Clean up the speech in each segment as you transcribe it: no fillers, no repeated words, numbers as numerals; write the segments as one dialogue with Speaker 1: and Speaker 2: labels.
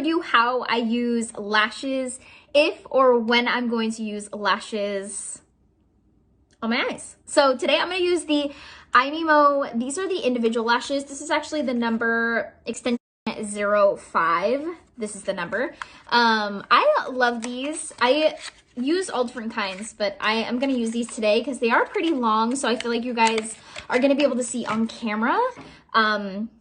Speaker 1: you how I use lashes if or when I'm going to use lashes on my eyes. So today I'm going to use the Eyemimo. These are the individual lashes. This is actually the number extension 05. This is the number. I love these. I use all different kinds, but I am going to use these today because they are pretty long. So I feel like you guys are going to be able to see on camera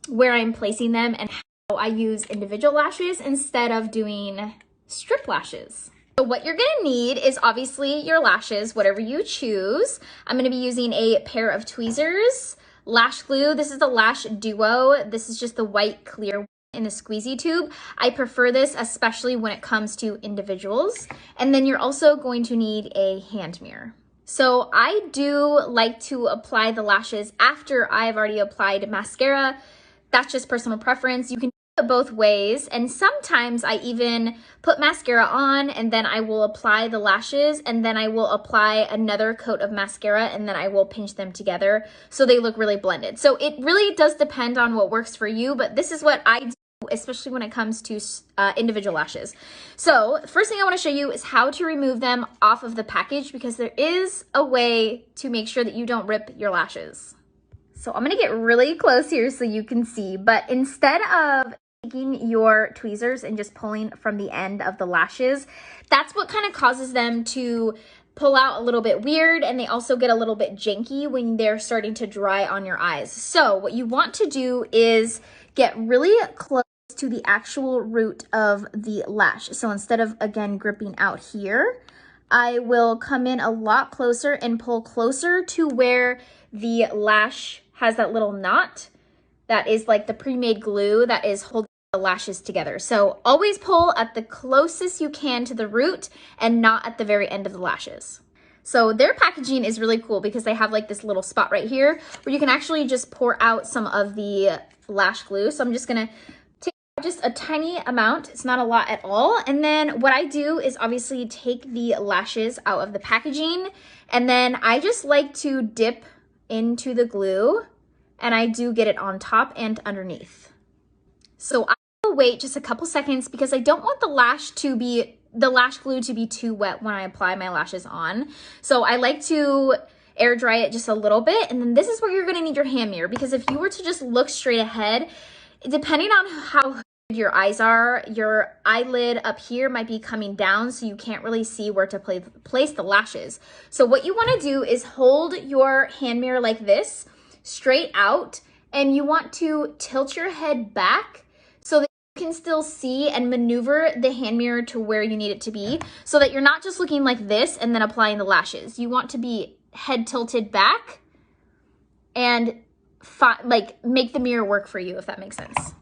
Speaker 1: where I'm placing them and how I use individual lashes instead of doing strip lashes. So what you're gonna need is obviously your lashes, whatever you choose. I'm gonna be using a pair of tweezers, lash glue. This is the Lash Duo. This is just the white clear in the squeezy tube. I prefer this, especially when it comes to individuals. And then you're also going to need a hand mirror. So I do like to apply the lashes after I've already applied mascara. That's just personal preference. You can do it both ways. And sometimes I even put mascara on and then I will apply the lashes and then I will apply another coat of mascara and then I will pinch them together so they look really blended. So it really does depend on what works for you, but this is what I do, especially when it comes to individual lashes. So first thing I want to show you is how to remove them off of the package, because there is a way to make sure that you don't rip your lashes. So I'm going to get really close here so you can see, but instead of taking your tweezers and just pulling from the end of the lashes, that's what kind of causes them to pull out a little bit weird, and they also get a little bit janky when they're starting to dry on your eyes. So what you want to do is get really close to the actual root of the lash. So instead of, again, gripping out here, I will come in a lot closer and pull closer to where the lash has that little knot that is like the pre-made glue that is holding the lashes together. So always pull at the closest you can to the root and not at the very end of the lashes. So their packaging is really cool because they have like this little spot right here where you can actually just pour out some of the lash glue. So I'm just gonna take just a tiny amount. It's not a lot at all. And then what I do is obviously take the lashes out of the packaging, and then I just like to dip into the glue, and I do get it on top and underneath. So I will wait just a couple seconds because I don't want the lash glue to be too wet when I apply my lashes on. So I like to air dry it just a little bit, and then this is where you're going to need your hand mirror, because if you were to just look straight ahead, depending on how good your eyes are, your eyelid up here might be coming down, so you can't really see where to place the lashes. So what you want to do is hold your hand mirror like this, straight out, and you want to tilt your head back so that you can still see and maneuver the hand mirror to where you need it to be, so that you're not just looking like this and then applying the lashes. You want to be head tilted back and like make the mirror work for you, if that makes sense.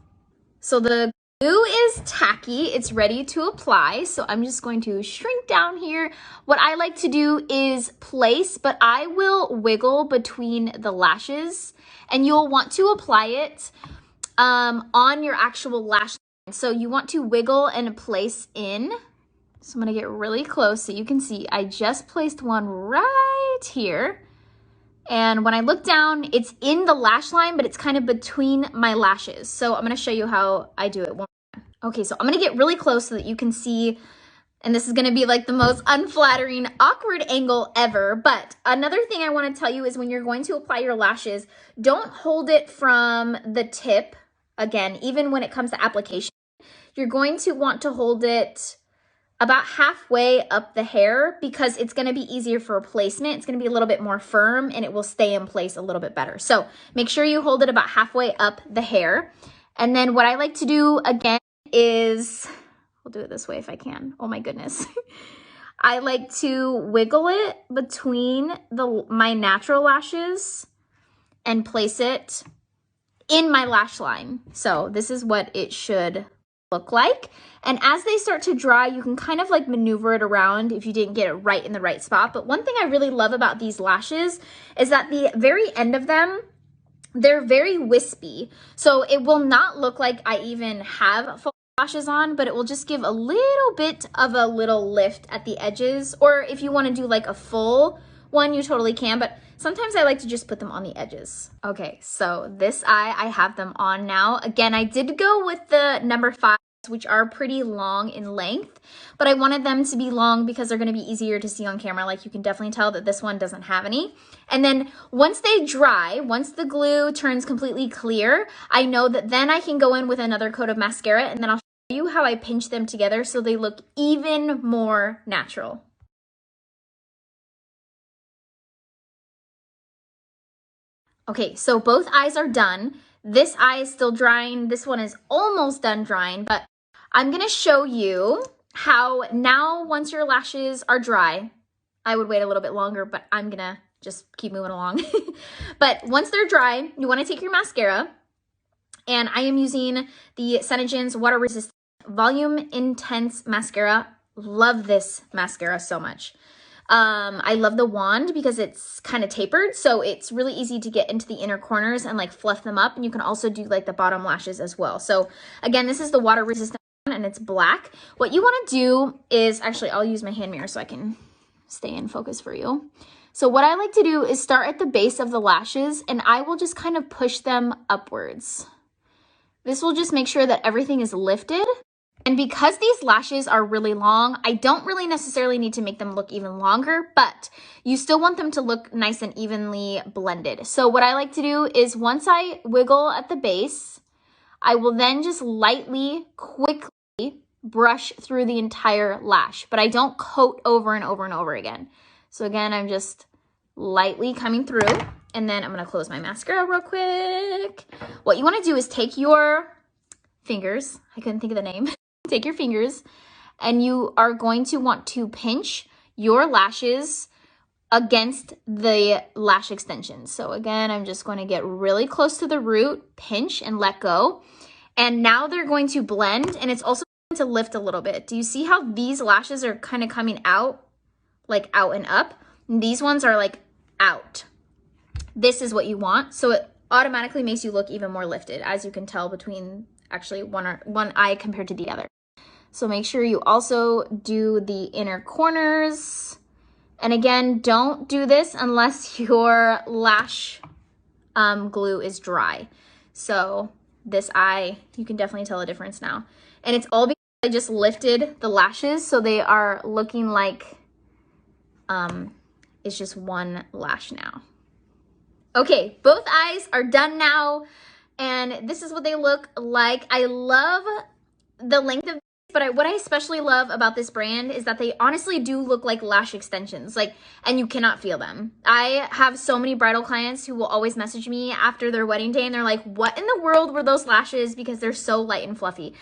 Speaker 1: So the glue is tacky, it's ready to apply. So I'm just going to shrink down here. What I like to do is place, but I will wiggle between the lashes, and you'll want to apply it on your actual lash line. So you want to wiggle and place in. So I'm gonna get really close so you can see I just placed one right here. And when I look down, it's in the lash line, but it's kind of between my lashes. So I'm gonna show you how I do it one more time. Okay, so I'm gonna get really close so that you can see, and this is gonna be like the most unflattering, awkward angle ever. But another thing I wanna tell you is when you're going to apply your lashes, don't hold it from the tip. Again, even when it comes to application, you're going to want to hold it about halfway up the hair, because it's gonna be easier for placement. It's gonna be a little bit more firm and it will stay in place a little bit better. So make sure you hold it about halfway up the hair. And then what I like to do again is, I'll do it this way if I can. Oh my goodness. I like to wiggle it between my natural lashes and place it in my lash line. So this is what it should look like. And as they start to dry, you can kind of like maneuver it around if you didn't get it right in the right spot. But one thing I really love about these lashes is that the very end of them, they're very wispy. So it will not look like I even have full lashes on, but it will just give a little bit of a little lift at the edges. Or if you want to do like a full one, you totally can, but sometimes I like to just put them on the edges. Okay, so this eye, I have them on now. Again, I did go with the number 5 which are pretty long in length, but I wanted them to be long because they're going to be easier to see on camera. Like you can definitely tell that this one doesn't have any. And then once they dry, once the glue turns completely clear, I know that then I can go in with another coat of mascara, and then I'll show you how I pinch them together so they look even more natural. Okay, so both eyes are done. This eye is still drying. This one is almost done drying, but I'm gonna show you how now once your lashes are dry, I would wait a little bit longer, but I'm gonna just keep moving along. But once they're dry, you wanna take your mascara, and I am using the Senegen's Water Resistant Volume Intense Mascara. Love this mascara so much. I love the wand because it's kind of tapered, so it's really easy to get into the inner corners and like fluff them up, and you can also do like the bottom lashes as well. So again, this is the water resistant one and it's black. What you want to do is, actually I'll use my hand mirror so I can stay in focus for you. So what I like to do is start at the base of the lashes, and I will just kind of push them upwards. This will just make sure that everything is lifted. And because these lashes are really long, I don't really necessarily need to make them look even longer, but you still want them to look nice and evenly blended. So what I like to do is once I wiggle at the base, I will then just lightly, quickly brush through the entire lash, but I don't coat over and over and over again. So again, I'm just lightly coming through, and then I'm gonna close my mascara real quick. What you wanna do is take your fingers, I couldn't think of the name. Take your fingers, and you are going to want to pinch your lashes against the lash extensions. So again, I'm just going to get really close to the root, pinch and let go. And now they're going to blend, and it's also going to lift a little bit. Do you see how these lashes are kind of coming out, like out and up? And these ones are like out. This is what you want. So it automatically makes you look even more lifted, as you can tell between actually one eye compared to the other. So make sure you also do the inner corners. And again, don't do this unless your lash glue is dry. So this eye, you can definitely tell a difference now. And it's all because I just lifted the lashes, so they are looking like it's just one lash now. Okay, both eyes are done now, and this is what they look like. I love the length of, but what I especially love about this brand is that they honestly do look like lash extensions, like, and you cannot feel them. I have so many bridal clients who will always message me after their wedding day, and they're like, what in the world were those lashes? Because they're so light and fluffy.